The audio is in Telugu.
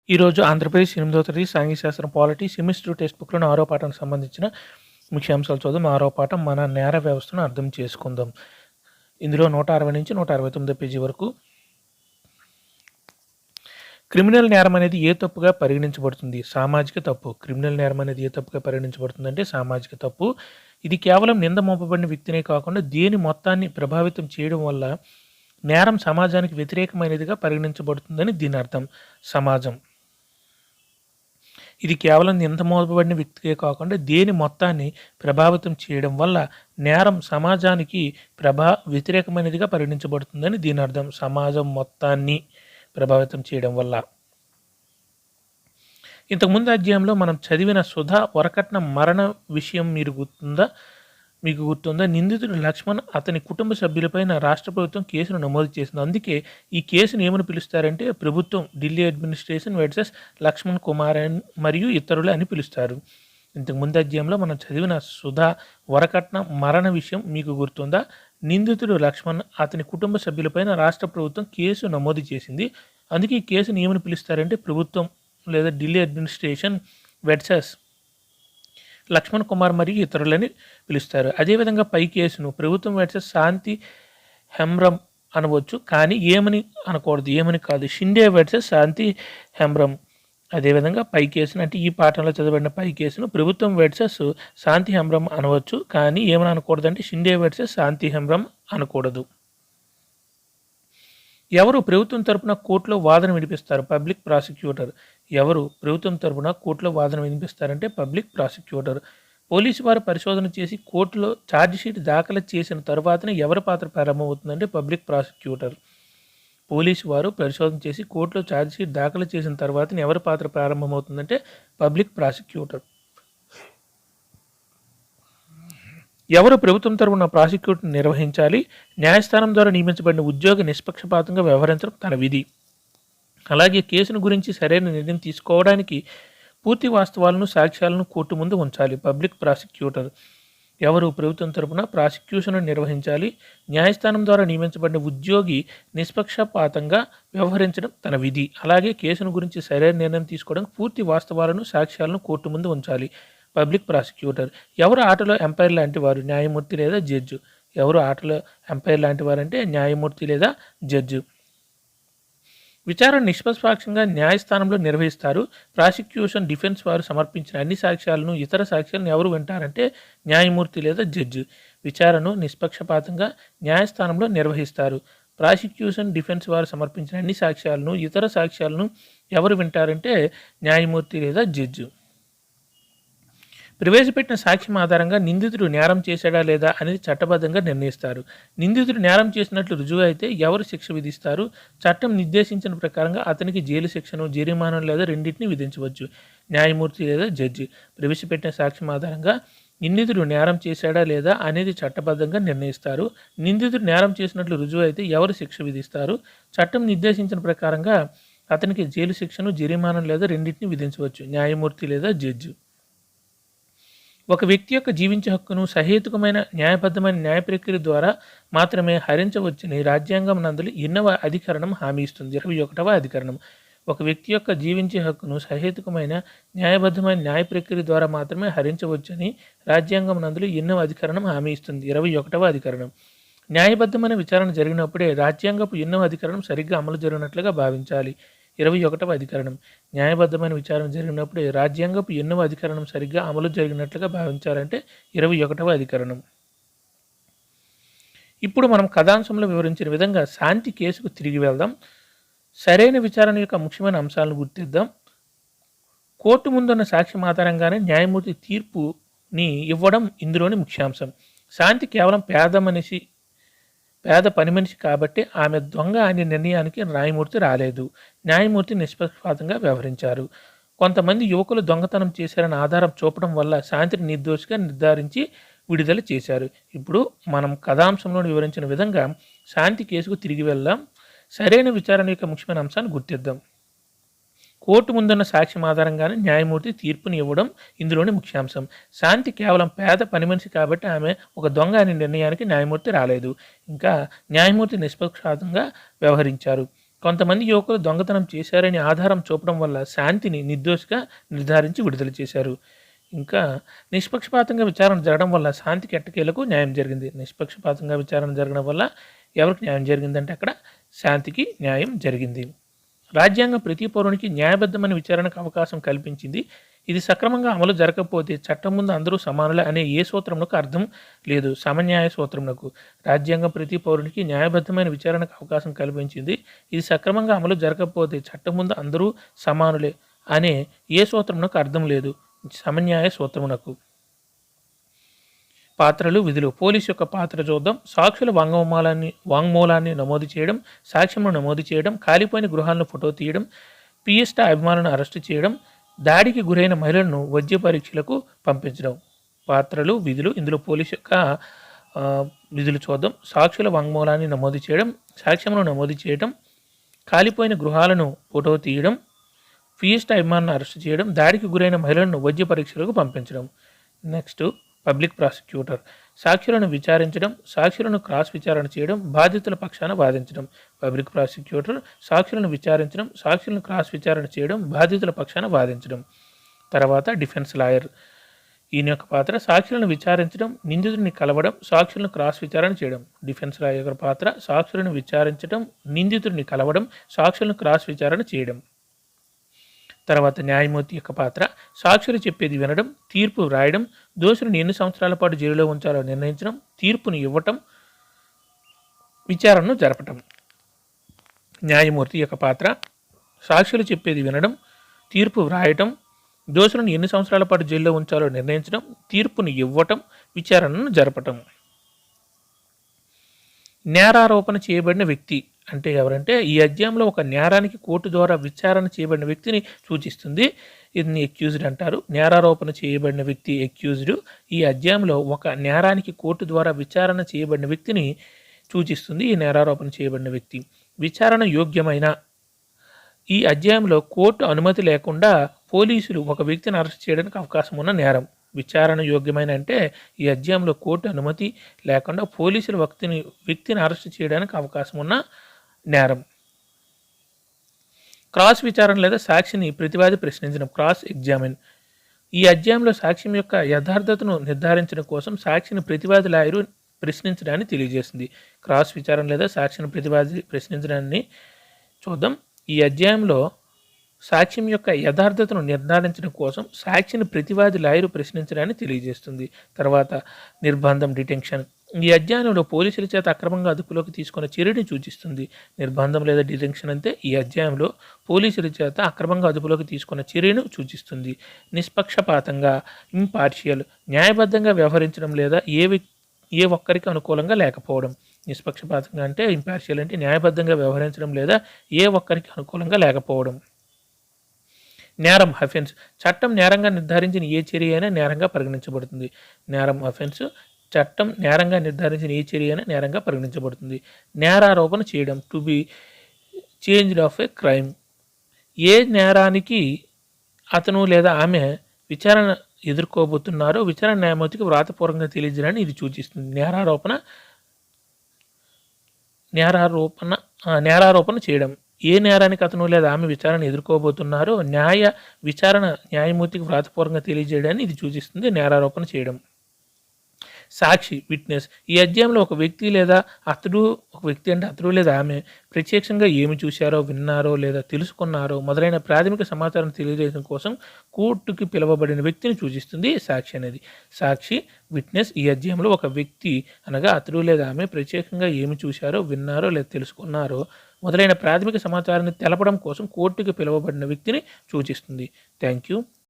ఈరోజు ఆంధ్రప్రదేశ్ 8వ తరగతి సాంఘిక శాస్త్రం పాలిటీ సెమిస్టర్ టెక్స్ట్ బుక్‌లోని 6వ పాఠానికి సంబంధించిన ముఖ్యాంశాలు చూద్దాం. 6వ పాఠం మన నేర వ్యవస్థను అర్థం చేసుకుందాం. ఇందులో 160 నుంచి 169 పేజీ వరకు క్రిమినల్ నేరం అనేది ఏ తప్పుగా పరిగణించబడుతుంది? సామాజిక తప్పు. క్రిమినల్ నేరం అనేది ఏ తప్పుగా పరిగణించబడుతుందంటే సామాజిక తప్పు. ఇది కేవలం నింద మోపబడిన వ్యక్తినే కాకుండా దేని మొత్తాన్ని ప్రభావితం చేయడం వల్ల నేరం సమాజానికి వ్యతిరేకమైనదిగా పరిగణించబడుతుందని దీని అర్థం. సమాజం. ఇది కేవలం నింద మోపబడిన వ్యక్తికే కాకుండా దేని మొత్తాన్ని ప్రభావితం చేయడం వల్ల నేరం సమాజానికి వ్యతిరేకమైనదిగా పరిగణించబడుతుందని దీని అర్థం. సమాజం మొత్తాన్ని ప్రభావితం చేయడం వల్ల. ఇంతకుముందు అధ్యాయంలో మనం చదివిన సుధా వరకట్న మరణ విషయం మీకు గుర్తుందా? నిందితుడు లక్ష్మణ్ అతని కుటుంబ సభ్యులపైన రాష్ట్ర ప్రభుత్వం కేసును నమోదు చేసింది. అందుకే ఈ కేసును ఏమని పిలుస్తారంటే ప్రభుత్వం ఢిల్లీ అడ్మినిస్ట్రేషన్ వర్సెస్ లక్ష్మణ్ కుమార్ మరియు ఇతరులు అని పిలుస్తారు. ఇంతకుముందు అధ్యాయంలో మనం చదివిన సుధా వరకట్న మరణ విషయం మీకు గుర్తుందా? నిందితుడు లక్ష్మణ్ అతని కుటుంబ సభ్యులపైన రాష్ట్ర ప్రభుత్వం కేసు నమోదు చేసింది. అందుకే ఈ కేసును ఏమని పిలుస్తారంటే ప్రభుత్వం లేదా ఢిల్లీ అడ్మినిస్ట్రేషన్ వర్సెస్ లక్ష్మణ్ కుమార్ మరియు ఇతరులని పిలుస్తారు. అదేవిధంగా పై కేసును ప్రభుత్వం వర్సెస్ శాంతి హెమ్రమ్ అనవచ్చు, కానీ ఏమని అనకూడదు, ఏమని కాదు. షిండే వర్సెస్ శాంతి హెమ్రమ్. అదేవిధంగా పై కేసును అంటే ఈ పాఠంలో చదవబడిన పై కేసును ప్రభుత్వం వర్సెస్ శాంతి హెమ్రమ్ అనవచ్చు, కానీ ఏమని అనకూడదు అంటే షిండే వర్సెస్ శాంతి హెమ్రమ్ అనకూడదు. ఎవరు ప్రభుత్వం తరపున కోర్టులో వాదన వినిపిస్తారు? Public prosecutor. ఎవరు ప్రభుత్వం తరపున కోర్టులో వాదన వినిపిస్తారంటే పబ్లిక్ ప్రాసిక్యూటర్. పోలీసు వారు పరిశోధన చేసి కోర్టులో ఛార్జిషీట్ దాఖలు చేసిన తర్వాతనే ఎవరి పాత్ర ప్రారంభమవుతుందంటే పబ్లిక్ ప్రాసిక్యూటర్. పోలీసు వారు పరిశోధన చేసి కోర్టులో ఛార్జిషీట్ దాఖలు చేసిన తర్వాతనే ఎవరి పాత్ర ప్రారంభమవుతుందంటే పబ్లిక్ ప్రాసిక్యూటర్. ఎవరు ప్రభుత్వం తరపున ప్రాసిక్యూటర్ నిర్వహించాలి? న్యాయస్థానం ద్వారా నియమించబడిన ఉద్యోగి నిష్పక్షపాతంగా వ్యవహరించడం తన విధి. అలాగే కేసును గురించి సరైన నిర్ణయం తీసుకోవడానికి పూర్తి వాస్తవాలను సాక్ష్యాలను కోర్టు ముందు ఉంచాలి. Public prosecutor. ఎవరు ప్రభుత్వం తరపున ప్రాసిక్యూషన్ నిర్వహించాలి? న్యాయస్థానం ద్వారా నియమించబడిన ఉద్యోగి నిష్పక్షపాతంగా వ్యవహరించడం తన విధి. అలాగే కేసును గురించి సరైన నిర్ణయం తీసుకోవడానికి పూర్తి వాస్తవాలను సాక్ష్యాలను కోర్టు ముందు ఉంచాలి. Public prosecutor. ఎవరు ఆటలో ఎంపైర్ లాంటి వారు? న్యాయమూర్తి లేదా జడ్జి. ఎవరు ఆటలో ఎంపైర్ లాంటి వారు అంటే న్యాయమూర్తి లేదా జడ్జి. విచారణ నిష్పక్షపాతంగా న్యాయస్థానంలో నిర్వహిస్తారు. ప్రాసిక్యూషన్ డిఫెన్స్ వారు సమర్పించిన అన్ని సాక్ష్యాలను ఇతర సాక్ష్యాలను ఎవరు వింటారంటే న్యాయమూర్తి లేదా జడ్జి. విచారణను నిష్పక్షపాతంగా న్యాయస్థానంలో నిర్వహిస్తారు. ప్రాసిక్యూషన్ డిఫెన్స్ వారు సమర్పించిన అన్ని సాక్ష్యాలను ఇతర సాక్ష్యాలను ఎవరు వింటారంటే న్యాయమూర్తి లేదా జడ్జి. ప్రవేశపెట్టిన సాక్ష్యం ఆధారంగా నిందితుడు నేరం చేశాడా లేదా అనేది చట్టబద్ధంగా నిర్ణయిస్తారు. నిందితుడు నేరం చేసినట్లు రుజువు అయితే ఎవరు శిక్ష విధిస్తారు? చట్టం నిర్దేశించిన ప్రకారంగా అతనికి జైలు శిక్షను, జరిమానాను లేదా రెండింటిని విధించవచ్చు. న్యాయమూర్తి లేదా జడ్జి. ప్రవేశపెట్టిన సాక్ష్యం ఆధారంగా నిందితుడు నేరం చేశాడా లేదా అనేది చట్టబద్ధంగా నిర్ణయిస్తారు. నిందితుడు నేరం చేసినట్లు రుజువు అయితే ఎవరు శిక్ష విధిస్తారు? చట్టం నిర్దేశించిన ప్రకారంగా అతనికి జైలు శిక్షను, జరిమానాను లేదా రెండింటిని విధించవచ్చు. న్యాయమూర్తి లేదా జడ్జి. ఒక వ్యక్తి యొక్క జీవించే హక్కును సహేతుకమైన న్యాయబద్ధమైన న్యాయ ప్రక్రియ ద్వారా మాత్రమే హరించవచ్చని రాజ్యాంగం నందు 8వ అధికరణం హామీ ఇస్తుంది. 21వ అధికరణం. ఒక వ్యక్తి యొక్క జీవించే హక్కును సహేతుకమైన న్యాయబద్ధమైన న్యాయ ప్రక్రియ ద్వారా మాత్రమే హరించవచ్చని రాజ్యాంగం నందు 8వ అధికరణం హామీ ఇస్తుంది. 21వ అధికరణం. న్యాయబద్ధమైన విచారణ జరిగినప్పుడే రాజ్యాంగపు 8వ అధికరణం సరిగ్గా అమలు జరిగినట్లుగా భావించాలి. 21వ అధికరణం. న్యాయబద్ధమైన విచారణ జరిగినప్పుడే రాజ్యాంగపు 8వ అధికరణం సరిగ్గా అమలు జరిగినట్లుగా భావించాలంటే 21వ అధికరణం. ఇప్పుడు మనం కథాంశంలో వివరించిన విధంగా శాంతి కేసుకు తిరిగి వెళ్దాం. సరైన విచారణ యొక్క ముఖ్యమైన అంశాలను గుర్తిద్దాం. కోర్టు ముందున్న సాక్ష్యం ఆధారంగానే న్యాయమూర్తి తీర్పుని ఇవ్వడం ఇందులోని ముఖ్యాంశం. శాంతి కేవలం పేద పని మనిషి కాబట్టి ఆమె దొంగ అనే నిర్ణయానికి న్యాయమూర్తి రాలేదు. న్యాయమూర్తి నిష్పక్షపాతంగా వ్యవహరించారు. కొంతమంది యువకులు దొంగతనం చేశారని ఆధారం చూపడం వల్ల శాంతిని నిర్దోషిగా నిర్ధారించి విడుదల చేశారు. ఇప్పుడు మనం కథాంశంలో వివరించిన విధంగా శాంతి కేసుకు తిరిగి వెళ్దాం. సరైన విచారణ యొక్క ముఖ్యమైన అంశాన్ని గుర్తిద్దాం. కోర్టు ముందున్న సాక్ష్యం ఆధారంగానే న్యాయమూర్తి తీర్పుని ఇవ్వడం ఇందులోని ముఖ్యాంశం. శాంతి కేవలం పేద పని మనిషి కాబట్టి ఆమె ఒక దొంగ అనే నిర్ణయానికి న్యాయమూర్తి రాలేదు. ఇంకా న్యాయమూర్తి నిష్పక్షపాతంగా వ్యవహరించారు. కొంతమంది యువకులు దొంగతనం చేశారని ఆధారం చూపడం వల్ల శాంతిని నిర్దోషిగా నిర్ధారించి విడుదల చేశారు. ఇంకా నిష్పక్షపాతంగా విచారణ జరగడం వల్ల శాంతికి ఎట్టకేలకు న్యాయం జరిగింది. నిష్పక్షపాతంగా విచారణ జరగడం వల్ల ఎవరికి న్యాయం జరిగిందంటే అక్కడ శాంతికి న్యాయం జరిగింది. రాజ్యాంగం ప్రతి పౌరునికి న్యాయబద్ధమైన విచారణకు అవకాశం కల్పించింది. ఇది సక్రమంగా అమలు జరగకపోతే చట్టం ముందు అందరూ సమానులే అనే ఏ సూత్రమునకు అర్థం లేదు. సమన్యాయ సూత్రమునకు రాజ్యాంగం ప్రతి పౌరునికి న్యాయబద్ధమైన విచారణకు అవకాశం కల్పించింది. ఇది సక్రమంగా అమలు జరగకపోతే చట్టం ముందు అందరూ సమానులే అనే ఏ సూత్రమునకు అర్థం లేదు. సమన్యాయ సూత్రమునకు. పాత్రలు, విధులు. పోలీసు యొక్క పాత్ర చూద్దాం. సాక్షుల వాంగ్మూలాన్ని నమోదు చేయడం, సాక్ష్యమును నమోదు చేయడం, కాలిపోయిన గృహాలను ఫోటో తీయడం, పిఎస్టా అభిమానులను అరెస్టు చేయడం, దాడికి గురైన మహిళలను వైద్య పరీక్షలకు పంపించడం. పాత్రలు, విధులు. ఇందులో పోలీసు యొక్క విధులు చూద్దాం. సాక్షుల వాంగ్మూలాన్ని నమోదు చేయడం, సాక్ష్యమును నమోదు చేయడం, కాలిపోయిన గృహాలను ఫోటో తీయడం, పిఎస్టా అభిమానులను అరెస్టు చేయడం, దాడికి గురైన మహిళలను వైద్య పరీక్షలకు పంపించడం. Next public prosecutor. సాక్షులను విచారించడం, సాక్షులను క్రాస్ విచారణ చేయడం, బాధితుల పక్షాన వాదించడం. పబ్లిక్ ప్రాసిక్యూటర్ సాక్షులను విచారించడం, సాక్షులను క్రాస్ విచారణ చేయడం, బాధితుల పక్షాన వాదించడం. తర్వాత డిఫెన్స్ లాయర్. ఈయన యొక్క పాత్ర సాక్షులను విచారించడం, నిందితుడిని కలవడం, సాక్షులను క్రాస్ విచారణ చేయడం. డిఫెన్స్ లాయర్ పాత్ర సాక్షులను విచారించడం, నిందితుడిని కలవడం, సాక్షులను క్రాస్ విచారణ చేయడం. తర్వాత న్యాయమూర్తి యొక్క పాత్ర సాక్షులు చెప్పేది వినడం, తీర్పు వ్రాయడం, దోషులను ఎన్ని సంవత్సరాల పాటు జైలులో ఉంచాలో నిర్ణయించడం, తీర్పును ఇవ్వటం, విచారణను జరపటం. న్యాయమూర్తి యొక్క పాత్ర సాక్షులు చెప్పేది వినడం, తీర్పు వ్రాయటం, దోషులను ఎన్ని సంవత్సరాల పాటు జైల్లో ఉంచాలో నిర్ణయించడం, తీర్పును ఇవ్వటం, విచారణను జరపటం. నేరారోపణ చేయబడిన వ్యక్తి అంటే ఎవరంటే ఈ అధ్యాయంలో ఒక నేరానికి కోర్టు ద్వారా విచారణ చేయబడిన వ్యక్తిని సూచిస్తుంది. దీన్ని ఎక్యూజ్డ్ అంటారు. నేరారోపణ చేయబడిన వ్యక్తి ఎక్యూజ్డ్. ఈ అధ్యాయంలో ఒక నేరానికి కోర్టు ద్వారా విచారణ చేయబడిన వ్యక్తిని సూచిస్తుంది. ఈ నేరారోపణ చేయబడిన వ్యక్తి విచారణ యోగ్యమైన. ఈ అధ్యాయంలో కోర్టు అనుమతి లేకుండా పోలీసులు ఒక వ్యక్తిని అరెస్ట్ చేయడానికి అవకాశం ఉన్న నేరం. విచారణ యోగ్యమైన అంటే ఈ అధ్యాయంలో కోర్టు అనుమతి లేకుండా పోలీసులు వ్యక్తిని అరెస్ట్ చేయడానికి అవకాశం ఉన్న నేరం. క్రాస్ విచారణ లేదా సాక్షిని ప్రతివాది ప్రశ్నించడం, క్రాస్ ఎగ్జామిన్. ఈ అధ్యాయంలో సాక్ష్యం యొక్క యథార్థతను నిర్ధారించడం కోసం సాక్షిని ప్రతివాది లాయరు ప్రశ్నించడాన్ని తెలియజేస్తుంది. క్రాస్ విచారణ లేదా సాక్షిని ప్రతివాది ప్రశ్నించడాన్ని చూద్దాం. ఈ అధ్యాయంలో సాక్ష్యం యొక్క యథార్థతను నిర్ధారించడం కోసం సాక్షిని ప్రతివాది లాయరు ప్రశ్నించడాన్ని తెలియజేస్తుంది. తర్వాత నిర్బంధం, డిటెన్షన్. ఈ అధ్యాయంలో పోలీసుల చేత అక్రమంగా అదుపులోకి తీసుకున్న చర్యని సూచిస్తుంది. నిర్బంధం లేదా డిటెన్షన్ అంటే ఈ అధ్యాయంలో పోలీసుల చేత అక్రమంగా అదుపులోకి తీసుకున్న చర్యను సూచిస్తుంది. నిష్పక్షపాతంగా, ఇంపార్షియల్, న్యాయబద్ధంగా వ్యవహరించడం లేదా ఏ ఒక్కరికి అనుకూలంగా లేకపోవడం. నిష్పక్షపాతంగా అంటే ఇంపార్షియల్ అంటే న్యాయబద్ధంగా వ్యవహరించడం లేదా ఏ ఒక్కరికి అనుకూలంగా లేకపోవడం. నేరం, అఫెన్స్. చట్టం నేరంగా నిర్ధారించిన ఏ చర్య అయినా నేరంగా పరిగణించబడుతుంది. నేరం, అఫెన్స్. చట్టం నేరంగా నిర్ధారించిన ఏ చర్య అయినా నేరంగా పరిగణించబడుతుంది. నేరారోపణ చేయడం, to be changed of a crime. ఏ నేరానికి అతను లేదా ఆమె విచారణ ఎదుర్కోబోతున్నారో విచారణ న్యాయమూర్తికి వ్రాతపూర్వకంగా తెలియజేయడాన్ని ఇది సూచిస్తుంది. నేరారోపణ చేయడం. ఏ నేరానికి అతను లేదా ఆమె విచారణ ఎదుర్కోబోతున్నారో విచారణ న్యాయమూర్తికి వ్రాతపూర్వకంగా తెలియజేయడాన్ని ఇది సూచిస్తుంది. నేరారోపణ చేయడం. సాక్షి, విట్నెస్. ఈ అధ్యాయంలో ఒక వ్యక్తి అంటే అతడు లేదా ఆమె ప్రత్యక్షంగా ఏమి చూశారో, విన్నారో లేదా తెలుసుకున్నారో మొదలైన ప్రాథమిక సమాచారం తెలియజేయడం కోసం కోర్టుకి పిలువబడిన వ్యక్తిని సూచిస్తుంది సాక్షి అనేది. సాక్షి, విట్నెస్. ఈ అధ్యాయంలో ఒక వ్యక్తి అనగా అతడు లేదా ఆమె ప్రత్యేకంగా ఏమి చూశారో, విన్నారో లేదా తెలుసుకున్నారో మొదలైన ప్రాథమిక సమాచారాన్ని తెలపడం కోసం కోర్టుకి పిలువబడిన వ్యక్తిని సూచిస్తుంది. Thank you.